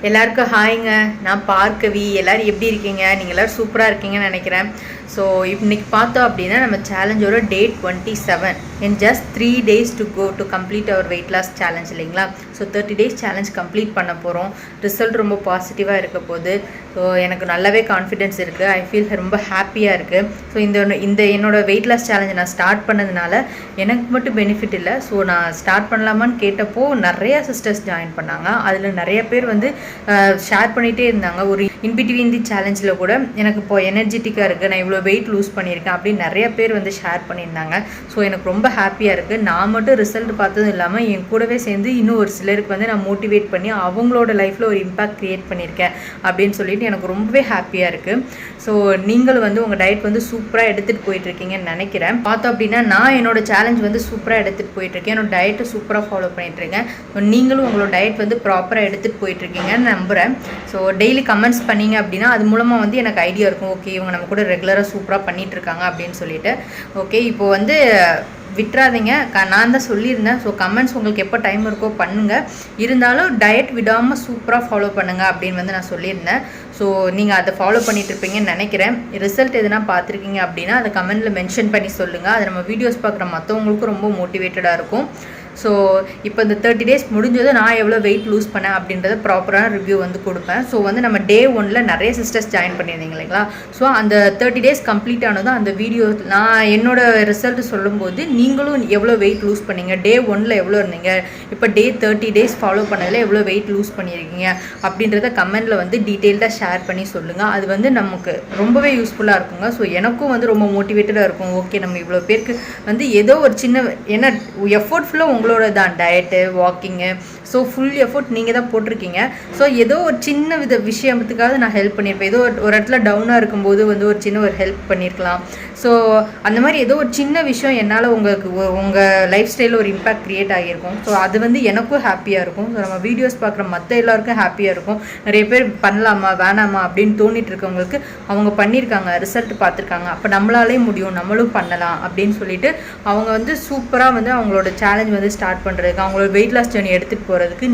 எல்லாருக்கும் ஹாய்ங்க. நான் பார்க்கவி. எல்லோரும் எப்படி இருக்கீங்க? நீங்கள் எல்லோரும் சூப்பராக இருக்கீங்கன்னு நினைக்கிறேன். ஸோ இன்னைக்கு பார்த்தோம் அப்படின்னா நம்ம சேலஞ்சோட date 27 in just 3 days to go to complete our weight loss challenge இல்லைங்களா? ஸோ 30 days சேலஞ்ச் கம்ப்ளீட் பண்ண போகிறோம். ரிசல்ட் ரொம்ப பாசிட்டிவாக இருக்க போது. ஸோ எனக்கு நல்லாவே கான்ஃபிடென்ஸ் இருக்குது. ஐ ஃபீல் ரொம்ப ஹாப்பியாக இருக்குது. ஸோ இந்த என்னோட வெயிட் லாஸ் சேலஞ்சை நான் ஸ்டார்ட் பண்ணதுனால எனக்கு மட்டும் பெனிஃபிட் இல்லை. ஸோ நான் ஸ்டார்ட் பண்ணலாமான்னு கேட்டப்போ நிறையா சிஸ்டர்ஸ் ஜாயின் பண்ணாங்க. அதில் நிறைய பேர் வந்து ஷேர் பண்ணிகிட்டே இருந்தாங்க. ஒரு இன்பிட்வீன் தி சேலஞ்சில் கூட எனக்கு இப்போ எனர்ஜெட்டிக்காக இருக்குது, நான் இவ்வளோ வெயிட் லூஸ் பண்ணியிருக்கேன் அப்படின்னு நிறைய பேர் வந்து ஷேர் பண்ணியிருந்தாங்க. ஸோ எனக்கு ரொம்ப ஹாப்பியாக இருக்குது. நான் மட்டும் ரிசல்ட் பார்த்ததும் இல்லாமல் என் கூடவே சேர்ந்து இன்னும் ஒரு சிலருக்கு வந்து நான் மோட்டிவேட் பண்ணி அவங்களோட லைஃப்பில் ஒரு இம்பாக்ட் க்ரியேட் பண்ணியிருக்கேன் அப்படின்னு சொல்லிட்டு எனக்கு ரொம்பவே ஹாப்பியாக இருக்குது. ஸோ நீங்களும் வந்து உங்கள் டயட் வந்து சூப்பராக எடுத்துகிட்டு போயிட்டுருக்கீங்கன்னு நினைக்கிறேன். பார்த்தோம் அப்படின்னா நான் என்னோட சேலஞ்ச் வந்து சூப்பராக எடுத்துகிட்டு போயிட்டுருக்கேன். என்னோட டயட்டை சூப்பராக ஃபாலோ பண்ணிகிட்ருக்கேன். ஸோ நீங்களும் உங்களோட டயட் வந்து ப்ராப்பராக எடுத்துகிட்டு போயிட்டுருக்கீங்கன்னு நம்புகிறேன். ஸோ டெய்லி கமெண்ட்ஸ் பண்ணீங்க அப்படின்னா அது மூலமாக வந்து எனக்கு ஐடியா இருக்கும், ஓகே இவங்க நம்ம கூட ரெகுலராக சூப்பராக பண்ணிகிட்ருக்காங்க அப்படின்னு சொல்லிட்டு. ஓகே இப்போது வந்து விட்டுறாதீங்க. நான் தான் சொல்லியிருந்தேன். ஸோ கமெண்ட்ஸ் உங்களுக்கு எப்போ டைம் இருக்கோ பண்ணுங்கள். இருந்தாலும் டயட் விடாமல் சூப்பராக ஃபாலோ பண்ணுங்கள் அப்படின்னு வந்து நான் சொல்லியிருந்தேன். ஸோ நீங்கள் அதை ஃபாலோ பண்ணிகிட்ருப்பீங்கன்னு நினைக்கிறேன். ரிசல்ட் எதுனா பார்த்துருக்கீங்க அப்படின்னா அதை கமெண்ட்டில் மென்ஷன் பண்ணி சொல்லுங்கள். அது நம்ம வீடியோஸ் பார்க்குற மற்றவங்களுக்கும் ரொம்ப மோட்டிவேட்டடாக இருக்கும். ஸோ இப்போ இந்த 30 days முடிஞ்சது நான் எவ்வளோ வெயிட் லூஸ் பண்ணேன் அப்படின்றத ப்ராப்பரான ரிவ்யூ வந்து கொடுப்பேன். ஸோ வந்து நம்ம டே 1 நிறைய சிஸ்டர்ஸ் ஜாயின் பண்ணியிருந்தீங்க இல்லைங்களா? ஸோ அந்த 30 days கம்ப்ளீட் ஆனதும் அந்த வீடியோ நான் என்னோட ரிசல்ட் சொல்லும்போது நீங்களும் எவ்வளோ வெயிட் லூஸ் பண்ணீங்க, டே 1 எவ்வளோ இருந்தீங்க, இப்போ டே 30 days ஃபாலோ பண்ணதில் எவ்வளோ வெயிட் லூஸ் பண்ணியிருக்கீங்க அப்படின்றத கமெண்டில் வந்து டீட்டெயில்டாக ஷேர் பண்ணி சொல்லுங்கள். அது வந்து நமக்கு ரொம்பவே யூஸ்ஃபுல்லாக இருக்குங்க. ஸோ எனக்கும் வந்து ரொம்ப மோட்டிவேட்டடாக இருக்கும். ஓகே நம்ம இவ்வளோ பேருக்கு வந்து ஏதோ ஒரு சின்ன ஏன்னா எஃபோர்ட்ஃபுல்லாக உங்களோட தான் diet walking, so full effort நீங்கள் தான் போட்டிருக்கீங்க. ஸோ ஏதோ ஒரு சின்ன விஷயத்துக்காக நான் ஹெல்ப் பண்ணியிருப்பேன். ஏதோ ஒரு இடத்துல டவுனாக இருக்கும்போது வந்து ஒரு சின்ன ஒரு ஹெல்ப் பண்ணியிருக்கலாம். ஸோ அந்த மாதிரி ஏதோ ஒரு சின்ன விஷயம் என்னால் உங்களுக்கு உங்கள் லைஃப் ஸ்டைலில் ஒரு இம்பாக்ட் க்ரியேட் ஆகியிருக்கும். ஸோ அது வந்து எனக்கும் ஹாப்பியாக இருக்கும். ஸோ நம்ம வீடியோஸ் பார்க்குற மற்ற எல்லாருக்கும் ஹாப்பியாக இருக்கும். நிறைய பேர் பண்ணலாமா வேணாமா அப்படின்னு தோணிட்டு இருக்கவங்களுக்கு அவங்க பண்ணியிருக்காங்க, ரிசல்ட் பார்த்துருக்காங்க, அப்போ நம்மளாலே முடியும் நம்மளும் பண்ணலாம் அப்படின்னு சொல்லிட்டு அவங்க வந்து சூப்பராக வந்து அவங்களோட சேலஞ்ச் வந்து ஸ்டார்ட் பண்ணுறதுக்கு அவங்களோட வெயிட் லாஸ் ஜர்னி எடுத்துகிட்டு போகிறதுக்கு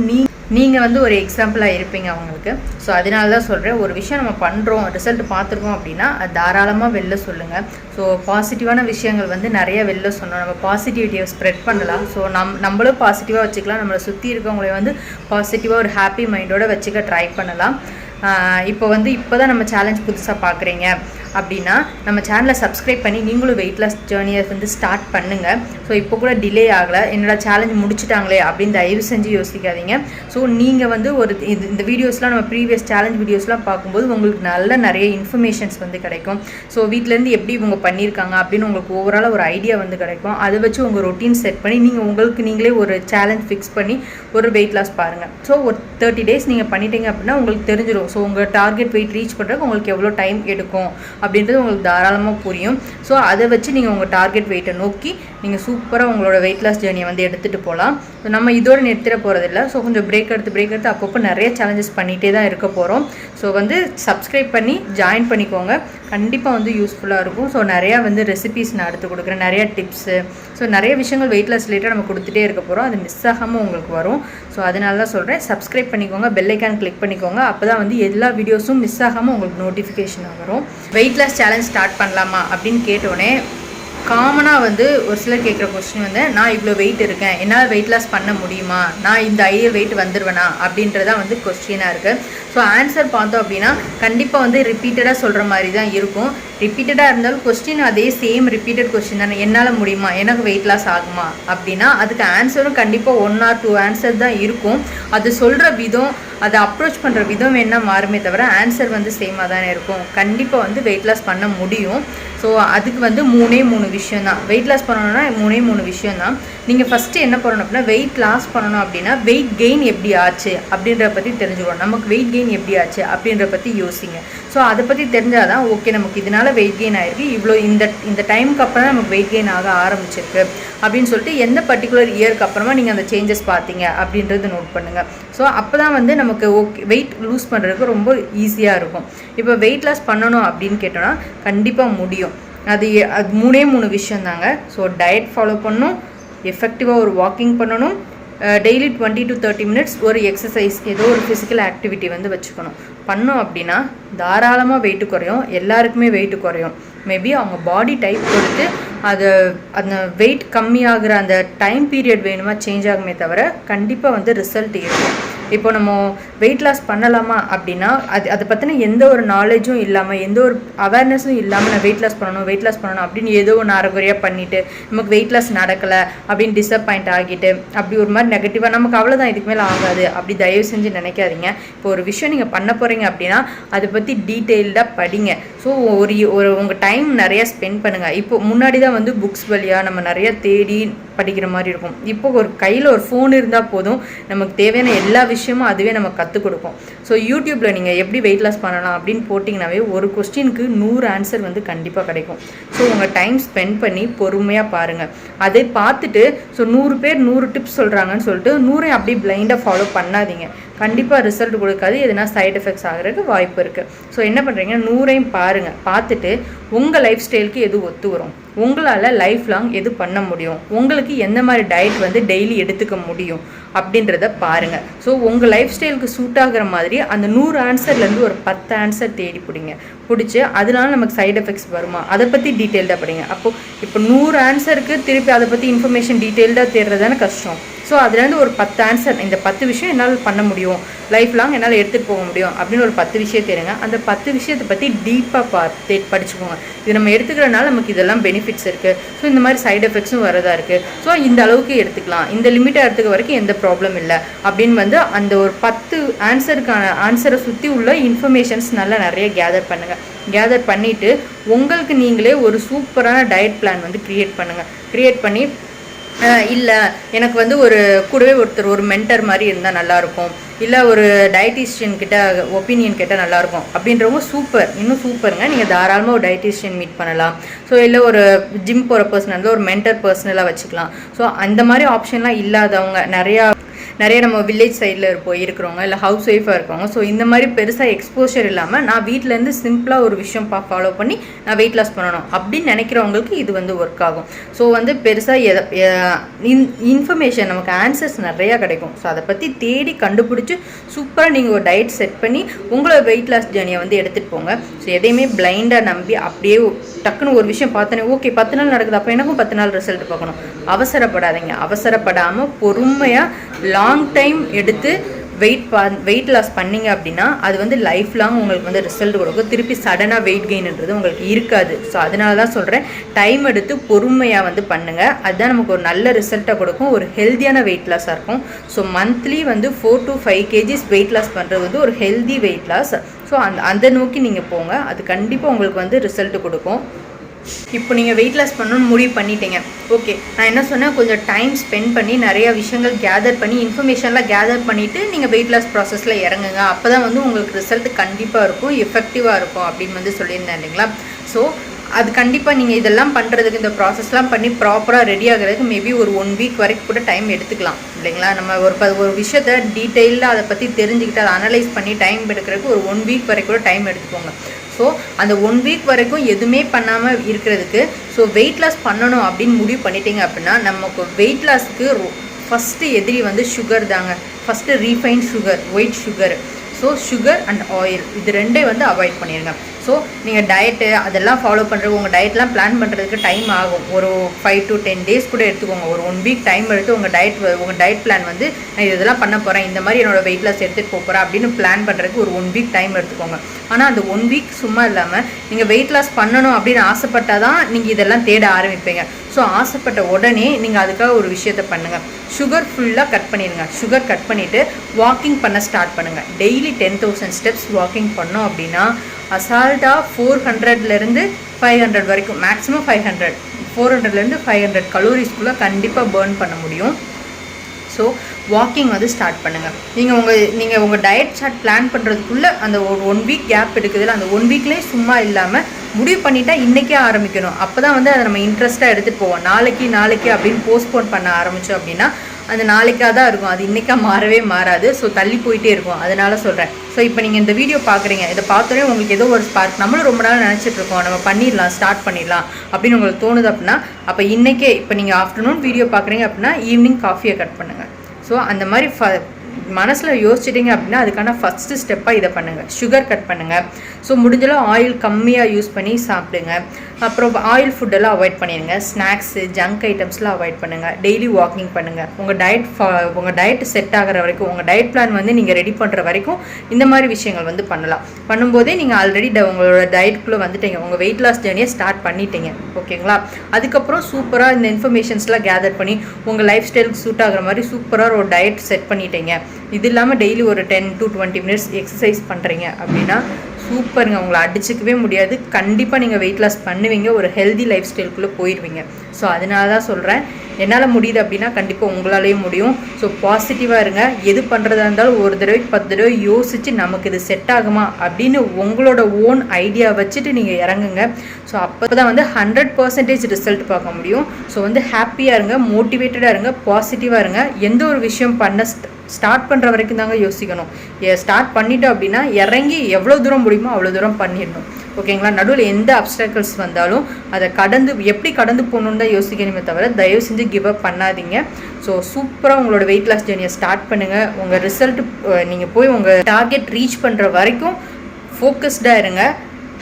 நீங்கள் வந்து ஒரு எக்ஸாம்பிளாக இருப்பீங்க அவங்களுக்கு. ஸோ அதனால தான் சொல்கிறேன், ஒரு விஷயம் நம்ம பண்ணுறோம் ரிசல்ட் பார்த்துருக்கோம் அப்படின்னா அது தாராளமாக வெளில சொல்லுங்கள். ஸோ பாசிட்டிவான விஷயங்கள் வந்து நிறைய வெளில சொன்னோம், நம்ம பாசிட்டிவிட்டியை ஸ்ப்ரெட் பண்ணலாம். ஸோ நம்மளும் பாசிட்டிவாக வச்சுக்கலாம், நம்மளை சுற்றி இருக்கவங்களே வந்து பாசிட்டிவாக ஒரு ஹாப்பி மைண்டோடு வச்சுக்க ட்ரை பண்ணலாம். இப்போ தான் நம்ம சேலஞ்ச் புதுசாக பார்க்குறீங்க அப்படின்னா நம்ம சேனலை சப்ஸ்கிரைப் பண்ணி நீங்களும் வெயிட் லாஸ் ஜேர்னியை வந்து ஸ்டார்ட் பண்ணுங்கள். ஸோ இப்போ கூட டிலே ஆகலை, என்னோட சேலஞ்ச் முடிச்சுட்டாங்களே அப்படின்னு தயவு செஞ்சு யோசிக்காதீங்க. ஸோ நீங்கள் வந்து இந்த வீடியோஸ்லாம் நம்ம ப்ரீவியஸ் சேலஞ்ச் வீடியோஸ்லாம் பார்க்கும்போது உங்களுக்கு நிறைய இன்ஃபர்மேஷன்ஸ் வந்து கிடைக்கும். ஸோ வீட்டிலேருந்து எப்படி இவங்க பண்ணியிருக்காங்க அப்படின்னு உங்களுக்கு ஓவராலாக ஒரு ஐடியா வந்து கிடைக்கும். அதை வச்சு உங்கள் ரொட்டீன் செட் பண்ணி நீங்கள் நீங்களே ஒரு சேலஞ்ச் ஃபிக்ஸ் பண்ணி ஒரு வெயிட் லாஸ் பாருங்கள். ஸோ ஒரு 30 days நீங்கள் பண்ணிட்டீங்க அப்படின்னா உங்களுக்கு தெரிஞ்சிடும். ஸோ உங்கள் டார்கெட் வெயிட் ரீச் பண்ணுறதுக்கு உங்களுக்கு எவ்வளோ டைம் எடுக்கும் அப்படின்றது உங்களுக்கு தாராளமாக புரியும். ஸோ அதை வச்சு நீங்கள் உங்கள் டார்கெட் வெயிட்டை நோக்கி நீங்கள் சூப்பராக உங்களோட வெயிட் லாஸ் ஜேர்னியை வந்து எடுத்துகிட்டு போகலாம். ஸோ நம்ம இதோடு நிறுத்திட போகிறதில்ல. ஸோ கொஞ்சம் பிரேக் எடுத்து அப்பப்போ நிறைய சேலஞ்சஸ் பண்ணிகிட்டே தான் இருக்க போகிறோம். ஸோ வந்து சப்ஸ்கிரைப் பண்ணி ஜாயின் பண்ணிக்கோங்க, கண்டிப்பாக வந்து யூஸ்ஃபுல்லாக இருக்கும். ஸோ நிறையா வந்து ரெசிபீஸ் நான் எடுத்து கொடுக்குறேன், நிறையா டிப்ஸு, ஸோ நிறைய விஷயங்கள் வெயிட் லாஸ் ரிலேட்டடாக நம்ம கொடுத்துட்டே இருக்க போகிறோம். அது மிஸ் ஆகாமல் உங்களுக்கு வரும். ஸோ அதனால தான் சொல்கிறேன், சப்ஸ்கிரைப் பண்ணிக்கோங்க, பெல் ஐக்கான் கிளிக் பண்ணிக்கோங்க. அப்போ தான் வந்து எல்லா வீடியோஸும் மிஸ் ஆகாமல் உங்களுக்கு நோட்டிஃபிகேஷனாக வரும். வெயிட் லாஸ் சேலஞ்ச் ஸ்டார்ட் பண்ணலாமா அப்படின்னு கேட்டோடனே காமனாக வந்து ஒரு சிலர் கேட்குற கொஸ்டின் வந்து நான் இவ்வளோ வெயிட் இருக்கேன், என்னால் வெயிட் லாஸ் பண்ண முடியுமா, நான் இந்த ஐடியல் வெயிட் வந்துடுவேனா அப்படின்றதான் வந்து கொஸ்டினாக இருக்குது. ஸோ ஆன்சர் பார்த்தோம் அப்படின்னா கண்டிப்பாக வந்து ரிப்பீட்டடாக சொல்கிற மாதிரி தான் இருக்கும். ரிப்பீட்டடாக இருந்தாலும் கொஸ்டின் அதே சேம் ரிப்பீட்டட் கொஸ்டின் தானே, என்னால் முடியுமா, எனக்கு வெயிட் லாஸ் ஆகுமா அப்படின்னா அதுக்கு ஆன்சரும் கண்டிப்பாக 1 or 2 ஆன்சர் தான் இருக்கும். அது சொல்கிற விதம், அதை அப்ரோச் பண்ணுற விதம் வேணால் மாறுமே தவிர ஆன்சர் வந்து சேமாக தானே இருக்கும். கண்டிப்பாக வந்து வெயிட் லாஸ் பண்ண முடியும். ஸோ அதுக்கு வந்து 3 விஷயம் தான். வெயிட் லாஸ் பண்ணணும்னா 3 விஷயம் தான். நீங்கள் ஃபஸ்ட்டு என்ன பண்ணணும் அப்படின்னா வெயிட் லாஸ் பண்ணணும் அப்படின்னா வெயிட் கெயின் எப்படி ஆச்சு அப்படின்றத பற்றி தெரிஞ்சுக்கணும். நமக்கு வெயிட் கெயின் எப்படி ஆச்சு அப்படின்றத பற்றி யோசிங்க. ஸோ அதை பற்றி தெரிஞ்சால் தான் ஓகே நமக்கு இதனால் வெயிட் கெயின் ஆகிருக்கு, இவ்வளோ இந்த டைமுக்கு அப்புறம் தான் நமக்கு வெயிட் கெயின் ஆக ஆரம்பிச்சிருக்கு அப்படின்னு சொல்லிட்டு எந்த பர்டிகுலர் இயருக்கு அப்புறமா நீங்கள் அந்த சேஞ்சஸ் பார்த்தீங்க அப்படின்றது நோட் பண்ணுங்கள். ஸோ அப்போ தான் வந்து நமக்கு ஓகே வெயிட் லூஸ் பண்ணுறதுக்கு ரொம்ப ஈஸியாக இருக்கும். இப்போ வெயிட் லாஸ் பண்ணணும் அப்படின்னு கேட்டோன்னா கண்டிப்பாக முடியும். அது 3 விஷயம் தாங்க. ஸோ டயட் ஃபாலோ பண்ணணும், எஃபெக்டிவாக ஒரு வாக்கிங் பண்ணணும், டெய்லி 20 to 30 மினிட்ஸ் ஒரு எக்ஸசைஸ் ஏதோ ஒரு ஃபிசிக்கல் ஆக்டிவிட்டி வந்து வச்சுக்கணும். பண்ணோம் அப்படின்னா தாராளமாக வெயிட்டு குறையும். எல்லாருக்குமே வெயிட்டு குறையும். மேபி அவங்க பாடி டைப் பொறுத்து அது அந்த வெயிட் கம்மியாகிற அந்த டைம் பீரியட் வேணுமா சேஞ்ச் ஆகுமே தவிர கண்டிப்பாக வந்து ரிசல்ட் இருக்கும். இப்போ நம்ம வெயிட் லாஸ் பண்ணலாமா அப்படின்னா அதை பற்றின எந்த ஒரு நாலேஜும் இல்லாமல் எந்த ஒரு அவேர்னஸும் இல்லாமல் நான் வெயிட் லாஸ் பண்ணணும் அப்படின்னு ஏதோ ஒன்று அரைகுறையாக பண்ணிவிட்டு நமக்கு வெயிட் லாஸ் நடக்கலை அப்படின்னு டிசப்பாயிண்ட் ஆகிட்டு அப்படி ஒரு மாதிரி நெகட்டிவாக நமக்கு அவ்வளோதான் இதுக்கு மேலே ஆகாது அப்படி தயவு செஞ்சு நினைக்காதீங்க. இப்போ ஒரு விஷயம் நீங்கள் பண்ண போகிறீங்க அப்படின்னா அதை பற்றி டீட்டெயில்டாக படிங்க. ஸோ ஒரு உங்கள் டைம் நிறையா ஸ்பெண்ட் பண்ணுங்கள். இப்போ முன்னாடி தான் வந்து புக்ஸ் வழியாக நம்ம நிறையா தேடி படிக்கிற மாதிரி இருக்கும். இப்போ ஒரு கையில் ஒரு ஃபோன் இருந்தால் போதும், நமக்கு தேவையான எல்லா விஷயமும் அதுவே நமக்கு கற்றுக் கொடுக்கும். ஸோ யூடியூப்பில் நீங்கள் எப்படி வெயிட் லாஸ் பண்ணலாம் அப்படின்னு போட்டிங்கனாவே ஒரு கொஸ்டினுக்கு 100 ஆன்சர் வந்து கண்டிப்பாக கிடைக்கும். ஸோ உங்கள் டைம் ஸ்பெண்ட் பண்ணி பொறுமையாக பாருங்கள். அதை பார்த்துட்டு ஸோ 100 பேர் 100 டிப்ஸ் சொல்கிறாங்கன்னு சொல்லிட்டு 100 அப்படியே பிளைண்டாக ஃபாலோ பண்ணாதீங்க. கண்டிப்பாக ரிசல்ட் கொடுக்காது, எதுனா சைட் எஃபெக்ட்ஸ் ஆகிறதுக்கு வாய்ப்பு இருக்குது. ஸோ என்ன பண்ணுறீங்க, 100ஐயும் பாருங்கள். பார்த்துட்டு உங்கள் லைஃப் ஸ்டைலுக்கு எது ஒத்து வரும், உங்களால் லைஃப் லாங் எது பண்ண முடியும், உங்களுக்கு எந்த மாதிரி டயட் வந்து டெய்லி எடுத்துக்க முடியும் அப்படின்றத பாருங்கள். ஸோ உங்கள் லைஃப் ஸ்டைலுக்கு சூட் ஆகிற மாதிரி அந்த 100 ஆன்சர்லேருந்து ஒரு 10 ஆன்சர் தேடி பிடிச்சி அதனால நமக்கு சைட் எஃபெக்ட்ஸ் வருமா அதை பற்றி டீட்டெயில்டாக படிங்க. அப்போது இப்போ 100 ஆன்சருக்கு திருப்பி அதை பற்றி இன்ஃபர்மேஷன் டீட்டெயில்டாக தேடுறதான கஷ்டம். ஸோ அதுலேருந்து ஒரு 10 ஆன்சர், இந்த 10 விஷயம் என்னால் பண்ண முடியும், லைஃப் லாங் என்னால் எடுத்துகிட்டு போக முடியும் அப்படின்னு ஒரு 10 விஷயம் தேடுங்க. அந்த 10 விஷயத்தை பற்றி டீப்பாக படிச்சுக்கோங்க. இது நம்ம எடுத்துக்கிறனால நமக்கு இதெல்லாம் பெனிஃபிட்ஸ் இருக்குது. ஸோ இந்த மாதிரி சைட் எஃபெக்ட்ஸும் வரதா இருக்குது. ஸோ இந்த அளவுக்கு எடுத்துக்கலாம், இந்த லிமிட்டை எடுத்துக்க வரைக்கும் எந்த ப்ராப்ளம் இல்லை அப்படின்னு வந்து அந்த ஒரு 10 ஆன்சரை சுற்றி உள்ள இன்ஃபர்மேஷன்ஸ் நல்லா நிறைய கேதர் பண்ணுங்கள். கேதர் பண்ணிவிட்டு உங்களுக்கு நீங்களே ஒரு சூப்பரான டயட் பிளான் வந்து க்ரியேட் பண்ணி இல்லை எனக்கு வந்து ஒரு கூடவே ஒரு மென்டர் மாதிரி இருந்தால் நல்லாயிருக்கும், இல்லை ஒரு டயட்டிஷியன் கிட்ட ஒப்பீனியன் கேட்டால் நல்லாயிருக்கும் அப்படின்றவங்க இன்னும் சூப்பருங்க. நீங்கள் தாராளமாக ஒரு டயட்டிஷியன் மீட் பண்ணலாம். ஸோ இல்லை ஒரு ஜிம் போகிற பர்சனல் ஒரு மென்டர் பர்சனலாக வச்சுக்கலாம். ஸோ அந்த மாதிரி ஆப்ஷன்லாம் இல்லாதவங்க நிறையா நம்ம வில்லேஜ் சைடில் இருக்கிறவங்க இல்லை ஹவுஸ் ஒய்ஃபாக இருக்கவங்க, ஸோ இந்த மாதிரி பெருசாக எக்ஸ்போஷர் இல்லாமல் நான் வீட்டிலேருந்து சிம்பிளாக ஒரு விஷயம் ஃபாலோ பண்ணி நான் வெயிட் லாஸ் பண்ணணும் அப்படின்னு நினைக்கிறவங்களுக்கு இது வந்து ஒர்க் ஆகும். ஸோ வந்து பெருசாக இன்ஃபர்மேஷன் நமக்கு ஆன்சர்ஸ் நிறையா கிடைக்கும். ஸோ அதை பற்றி தேடி கண்டுபிடிச்சி சூப்பராக நீங்கள் ஒரு டயட் செட் பண்ணி உங்களோட வெயிட் லாஸ் ஜேர்னியை வந்து எடுத்துகிட்டு போங்க. ஸோ எதையுமே பிளைண்டாக நம்பி அப்படியே டக்குன்னு ஒரு விஷயம் பார்த்தோன்னே ஓகே 10 நாள் நடக்குது அப்போ எனக்கும் 10 நாள் ரிசல்ட் பார்க்கணும், அவசரப்படாதீங்க. அவசரப்படாமல் பொறுமையாக லாங் டைம் எடுத்து வெயிட் லாஸ் பண்ணிங்க அப்படின்னா அது வந்து லைஃப் லாங் உங்களுக்கு வந்து ரிசல்ட் கொடுக்கும். திருப்பி சடனாக வெயிட் கெயின்ன்றது உங்களுக்கு இருக்காது. ஸோ அதனால தான் சொல்கிறேன், டைம் எடுத்து பொறுமையாக வந்து பண்ணுங்கள். அதுதான் நமக்கு ஒரு நல்ல ரிசல்ட்டை கொடுக்கும், ஒரு ஹெல்த்தியான வெயிட் லாஸாக இருக்கும். ஸோ மந்த்லி வந்து 4 to 5 kgs வெயிட் லாஸ் பண்ணுறது வந்து ஒரு ஹெல்தி வெயிட் லாஸ். ஸோ அதை நோக்கி நீங்கள் போங்க, அது கண்டிப்பாக உங்களுக்கு வந்து ரிசல்ட் கொடுக்கும். இப்போ நீங்கள் வெயிட் லாஸ் பண்ணணும்னு முடிவு பண்ணிட்டீங்க. ஓகே, நான் என்ன சொன்னேன், கொஞ்சம் டைம் ஸ்பெண்ட் பண்ணி நிறையா விஷயங்கள் கேதர் பண்ணி இன்ஃபர்மேஷன்லாம் கேதர் பண்ணிவிட்டு நீங்கள் வெயிட் லாஸ் ப்ராசஸில் இறங்குங்க. அப்போ தான் வந்து உங்களுக்கு ரிசல்ட் கண்டிப்பாக இருக்கும், எஃபெக்டிவாக இருக்கும் அப்படின்னு வந்து சொல்லியிருந்தேன் இல்லைங்களா. ஸோ அது கண்டிப்பாக நீங்கள் இதெல்லாம் பண்ணுறதுக்கு இந்த ப்ராசஸ்லாம் பண்ணி ப்ராப்பராக ரெடி ஆகிறதுக்கு மேபி ஒரு 1 வீக் வரைக்கும் கூட டைம் எடுத்துக்கலாம் இல்லைங்களா. நம்ம ஒரு விஷயத்தை டீட்டெயிலாக அதை பற்றி தெரிஞ்சுக்கிட்டு அதை அனலைஸ் பண்ணி டைம் எடுக்கிறதுக்கு ஒரு 1 வீக் வரைக்கும் கூட டைம் எடுத்துக்கோங்க. ஸோ அந்த 1 வீக் வரைக்கும் எதுவுமே பண்ணாமல் இருக்கிறதுக்கு ஸோ வெயிட் லாஸ் பண்ணணும் அப்படின்னு முடிவு பண்ணிட்டீங்க அப்படின்னா நமக்கு வெயிட் லாஸுக்கு ஃபஸ்ட்டு எதிரி வந்து சுகர் தாங்க. First refined sugar, white sugar. So sugar and oil இது ரெண்டே வந்து அவாய்ட் பண்ணிடுங்க. ஸோ நீங்கள் டயட்டு அதெல்லாம் ஃபாலோ பண்ணுறது உங்கள் டயட்லாம் பிளான் பண்ணுறதுக்கு டைம் ஆகும். ஒரு 5 to 10 days கூட எடுத்துக்கோங்க. ஒரு 1 வீக் டைம் எடுத்து உங்கள் டயட் பிளான் வந்து நான் இதெல்லாம் பண்ண போகிறேன், இந்த மாதிரி என்னோடய வெயிட் லாஸ் எடுத்துகிட்டு போகிறேன் அப்படின்னு பிளான் பண்ணுறதுக்கு ஒரு 1 வீக் டைம் எடுத்துக்கோங்க. ஆனால் அந்த 1 வீக் சும்மா இல்லாமல் நீங்கள் வெயிட் லாஸ் பண்ணணும் அப்படின்னு ஆசைப்பட்டால் தான் நீங்கள் இதெல்லாம் தேட ஆரம்பிப்பீங்க. ஸோ ஆசைப்பட்ட உடனே நீங்கள் அதுக்காக ஒரு விஷயத்தை பண்ணுங்கள், சுகர் ஃபுல்லாக கட் பண்ணிடுங்க. சுகர் கட் பண்ணிவிட்டு வாக்கிங் பண்ண ஸ்டார்ட் பண்ணுங்கள். டெய்லி 10,000 steps வாக்கிங் பண்ணோம் அப்படின்னா அசால்ட்டாக 400லேருந்து 500 வரைக்கும், மேக்ஸிமம் 500, 400லேருந்து 500 கலோரிஸ்குள்ளே கண்டிப்பாக பர்ன் பண்ண முடியும். ஸோ வாக்கிங் வந்து ஸ்டார்ட் பண்ணுங்கள். நீங்கள் உங்கள் டயட் சார்ட் பிளான் பண்ணுறதுக்குள்ளே அந்த ஒரு 1 வீக் கேப் எடுக்குதுல, அந்த 1 வீக்லேயே சும்மா இல்லாமல் முடிவு பண்ணிட்டா இன்றைக்கே ஆரம்பிக்கணும். அப்போ தான் வந்து அதை நம்ம இன்ட்ரெஸ்ட்டாக எடுத்துகிட்டு போவோம். நாளைக்கு அப்படின்னு போஸ்ட்போன் பண்ண ஆரம்பித்தோம் அப்படின்னா அது நாளைக்காக தான் இருக்கும், அது இன்றைக்கா மாறவே மாறாது. ஸோ தள்ளி போயிட்டே இருக்கும். அதனால சொல்கிறேன். ஸோ இப்போ நீங்கள் இந்த வீடியோ பார்க்குறீங்க, இதை பார்த்தோன்னே உங்களுக்கு ஏதோ ஒரு ஸ்பார்க், நம்மளும் ரொம்ப நாள் நினச்சிட்ருக்கோம் நம்ம பண்ணிடலாம், ஸ்டார்ட் பண்ணிடலாம் அப்படின்னு உங்களுக்கு தோணுது அப்படின்னா அப்போ இன்றைக்கே இப்போ நீங்கள் ஆஃப்டர்நூன் வீடியோ பார்க்குறீங்க அப்படின்னா ஈவினிங் காஃபியை கட் பண்ணுங்கள். ஸோ அந்த மாதிரி மனசில் யோசிச்சிட்டிங்க அப்படின்னா அதுக்கான ஃபஸ்ட்டு ஸ்டெப்பாக இதை பண்ணுங்கள். சுகர் கட் பண்ணுங்கள். ஸோ முடிஞ்சளவு ஆயில் கம்மியாக யூஸ் பண்ணி சாப்பிடுங்க. அப்புறம் ஆயில் ஃபுட்டெல்லாம் அவாய்ட் பண்ணிடுங்க. ஸ்நாக்ஸு ஜங்க் ஐட்டம்ஸ்லாம் அவாய்ட் பண்ணுங்கள். டெய்லி வாக்கிங் பண்ணுங்கள். உங்கள் டயட் செட் ஆகிற வரைக்கும், உங்கள் டயட் பிளான் வந்து நீங்கள் ரெடி பண்ணுற வரைக்கும் இந்த மாதிரி விஷயங்கள் வந்து பண்ணலாம். பண்ணும்போதே நீங்கள் ஆல்ரெடி உங்களோட டயட்குள்ளே வந்துட்டீங்க, உங்கள் வெயிட் லாஸ் ஜேர்னியை ஸ்டார்ட் பண்ணிட்டீங்க. ஓகேங்களா? அதுக்கப்புறம் சூப்பராக இந்த இன்ஃபர்மேஷன்ஸ்லாம் கேதர் பண்ணி உங்கள் லைஃப் ஸ்டைலுக்கு சூட் ஆகிற மாதிரி சூப்பராக ஒரு டயட் செட் பண்ணிட்டீங்க. இது இல்லாமல் டெய்லி ஒரு 10 to 20 minutes எக்ஸசைஸ் பண்ணுறீங்க அப்படின்னா சூப்பருங்க. உங்களை அடிச்சுக்கவே முடியாது. கண்டிப்பாக நீங்கள் வெயிட் லாஸ் பண்ணுவீங்க, ஒரு ஹெல்தி லைஃப் ஸ்டைலுக்குள்ளே போயிடுவீங்க. ஸோ அதனால தான் சொல்கிறேன், என்னால் முடியுது அப்படின்னா கண்டிப்பாக உங்களாலேயும் முடியும். ஸோ பாசிட்டிவாக இருங்க. எது பண்ணுறதா இருந்தாலும் ஒரு தடவைக்கு 10 தடவை யோசித்து நமக்கு இது செட் ஆகுமா அப்படின்னு உங்களோட ஓன் ஐடியா வச்சுட்டு நீங்கள் இறங்குங்க. ஸோ அப்போ தான் வந்து 100% ரிசல்ட் பார்க்க முடியும். ஸோ வந்து ஹாப்பியாக இருங்க, மோட்டிவேட்டடாக இருங்க, பாசிட்டிவாக இருங்க. எந்த ஒரு விஷயம் பண்ண ஸ்டார்ட் பண்ணுற வரைக்கும் தாங்க யோசிக்கணும். ஸ்டார்ட் பண்ணிட்டோம் அப்படின்னா இறங்கி எவ்வளோ தூரம் முடியுமோ அவ்வளோ தூரம் பண்ணிடணும். ஓகேங்களா? நடுவில் எந்த அப்டாக்கிள்ஸ் வந்தாலும் அதை எப்படி கடந்து போகணுன்னு தான் யோசிக்கணுமே தவிர தயவு செஞ்சு கிவ் அப் பண்ணாதீங்க. ஸோ சூப்பராக உங்களோட வெயிட் லாஸ் ஜேர்னியை ஸ்டார்ட் பண்ணுங்கள். உங்கள் ரிசல்ட் நீங்கள் போய் உங்கள் டார்கெட் ரீச் பண்ணுற வரைக்கும் ஃபோக்கஸ்டாக இருங்க,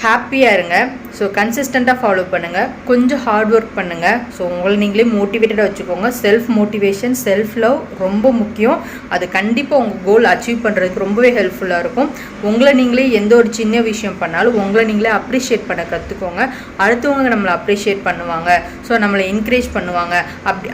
ஹாப்பியாக இருங்க. ஸோ கன்சிஸ்டண்ட்டாக ஃபாலோ பண்ணுங்கள், கொஞ்சம் ஹார்ட் ஒர்க் பண்ணுங்கள். ஸோ உங்களை நீங்களே மோட்டிவேட்டடாக வச்சுக்கோங்க. செல்ஃப் மோட்டிவேஷன், செல்ஃப் லவ் ரொம்ப முக்கியம். அது கண்டிப்பாக உங்கள் கோல் அச்சீவ் பண்ணுறதுக்கு ரொம்பவே ஹெல்ப்ஃபுல்லாக இருக்கும். உங்களை நீங்களே எந்த ஒரு சின்ன விஷயம் பண்ணாலும் உங்களை நீங்களே அப்ரிஷியேட் பண்ண கற்றுக்கோங்க. அடுத்தவங்க நம்மளை அப்ரிஷியேட் பண்ணுவாங்க, ஸோ நம்மளை என்கரேஜ் பண்ணுவாங்க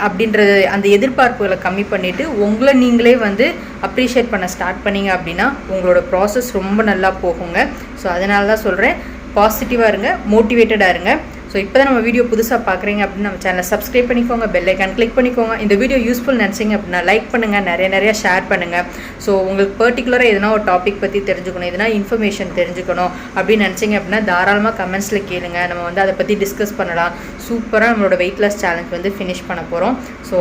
அப்படின்றது அந்த எதிர்பார்ப்புகளை கம்மி பண்ணிவிட்டு உங்களை நீங்களே வந்து அப்ரிஷியேட் பண்ண ஸ்டார்ட் பண்ணிங்க அப்படின்னா உங்களோட ப்ராசஸ் ரொம்ப நல்லா போகுங்க. ஸோ அதனால தான் சொல்கிறேன், பாசிட்டிவாக இருங்க, மோட்டிவேட்டடாக இருங்க. ஸோ இப்போ தான் நம்ம வீடியோ புதுசாக பார்க்குறீங்க அப்படின்னு நம்ம சேனலை சப்ஸ்கிரைப் பண்ணிக்கோங்க, பெல் ஐக்கான் கிளிக் பண்ணிக்கோங்க. இந்த வீடியோ யூஸ்ஃபுல் நினச்சிங்க அப்படின்னா லைக் பண்ணுங்கள், நிறைய ஷேர் பண்ணுங்கள். ஸோ உங்களுக்கு பர்டிகுலராக எதனா ஒரு டாபிக் பற்றி தெரிஞ்சுக்கணும், எதனா இன்ஃபர்மேஷன் தெரிஞ்சுக்கணும் அப்படின்னு நினச்சிங்க அப்படின்னா தாராளமாக கமெண்ட்ஸில் கேளுங்க. நம்ம வந்து அதை பற்றி டிஸ்கஸ் பண்ணலாம். சூப்பராக நம்மளோட வெயிட் லாஸ் சேலஞ்ச் வந்து ஃபினிஷ் பண்ண போகிறோம். ஸோ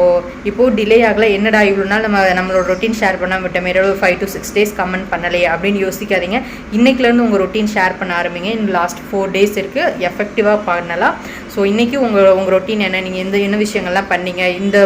இப்போது டிலே ஆகலை, என்னடா இவ்வளோ நாள் நம்மளோட ரொட்டீன் ஷேர் பண்ணால் விட்டோம், ஒரு 5 to 6 days கமெண்ட் பண்ணலையே அப்படின்னு யோசிக்காதீங்க. இன்றைக்கிலேருந்து உங்கள் ரொட்டீன் ஷேர் பண்ண ஆரம்பிங்க. இன்னும் லாஸ்ட் 4 days இருக்குது, எஃபெக்டிவாக பண்ணலாம். ஸோ இன்றைக்கி உங்கள் ரொட்டீன் என்ன, நீங்கள் என்ன விஷயங்கள்லாம் பண்ணீங்க இந்த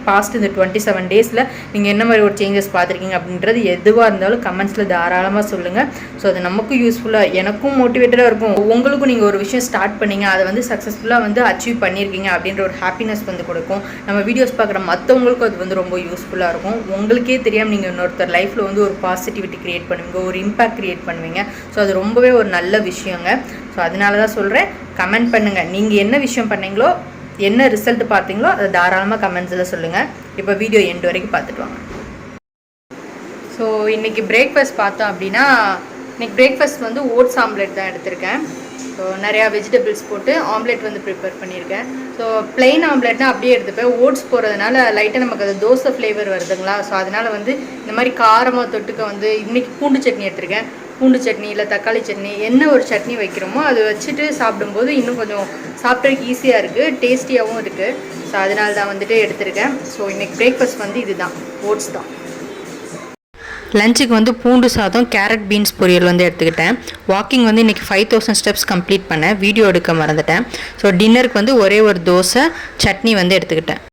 பாஸ்ட் இந்த 27 days நீங்கள் என்ன மாதிரி ஒரு சேஞ்சஸ் பார்த்துருக்கீங்க அப்படின்றது எதுவாக இருந்தாலும் கமெண்ட்ஸில் தாராளமாக சொல்லுங்கள். ஸோ அது நமக்கும் யூஸ்ஃபுல்லாக, எனக்கும் மோட்டிவேட்டடாக இருக்கும். உங்களுக்கும் நீங்கள் ஒரு விஷயம் ஸ்டார்ட் பண்ணீங்க, அதை வந்து சக்ஸஸ்ஃபுல்லாக வந்து அச்சீவ் பண்ணியிருக்கீங்க அப்படின்ற ஒரு ஹாப்பினஸ் வந்து கொடுக்கும். நம்ம வீடியோஸ் பார்க்குற மற்றவங்களுக்கும் அது வந்து ரொம்ப யூஸ்ஃபுல்லாக இருக்கும். உங்களுக்கே தெரியாமல் நீங்கள் இன்னொருத்தர் லைஃப்பில் வந்து ஒரு பாசிட்டிவிட்டி க்ரியேட் பண்ணுவீங்க, ஒரு இம்பேக்ட் க்ரியேட் பண்ணுவீங்க. ஸோ அது ரொம்பவே ஒரு நல்ல விஷயங்க. ஸோ அதனால தான் சொல்கிறேன், கமெண்ட் பண்ணுங்கள். நீங்கள் என்ன விஷயம் பண்ணீங்களோ, என்ன ரிசல்ட் பார்த்தீங்களோ அதை தாராளமாக கமெண்ட்ஸில் சொல்லுங்கள். இப்போ வீடியோ எண்ட் வரைக்கும் பார்த்துட்டு வாங்க. ஸோ இன்றைக்கி பிரேக்ஃபாஸ்ட் பார்த்தோம் அப்படின்னா, இன்றைக்கி பிரேக்ஃபாஸ்ட் வந்து ஓட்ஸ் ஆம்லேட் தான் எடுத்திருக்கேன். ஸோ நிறையா வெஜிடபிள்ஸ் போட்டு ஆம்லேட் வந்து ப்ரிப்பேர் பண்ணியிருக்கேன். ஸோ பிளெயின் ஆம்லேட்னா அப்படியே எடுத்துப்பேன். ஓட்ஸ் போகிறதுனால லைட்டாக நமக்கு அது தோசை ஃப்ளேவர் வருதுங்களா, ஸோ அதனால் வந்து இந்த மாதிரி காரமாக தொட்டுக்க வந்து இன்றைக்கி பூண்டு சட்னி எடுத்திருக்கேன். பூண்டு சட்னி இல்லை தக்காளி சட்னி, என்ன ஒரு சட்னி வைக்கிறோமோ அதை வச்சுட்டு சாப்பிடும்போது இன்னும் கொஞ்சம் சாப்பிட்றதுக்கு ஈஸியாக இருக்குது, டேஸ்டியாகவும் இருக்குது. ஸோ அதனால தான் வந்துட்டு எடுத்திருக்கேன். ஸோ இன்றைக்கி பிரேக்ஃபாஸ்ட் வந்து இதுதான், ஓட்ஸ் தான். லஞ்சுக்கு வந்து பூண்டு சாதம், கேரட் பீன்ஸ் பொரியல் வந்து எடுத்துக்கிட்டேன். வாக்கிங் வந்து இன்றைக்கி 5000 steps கம்ப்ளீட் பண்ணேன், வீடியோ எடுக்க மறந்துட்டேன். ஸோ டின்னருக்கு வந்து ஒரே ஒரு தோசை, சட்னி வந்து எடுத்துக்கிட்டேன்.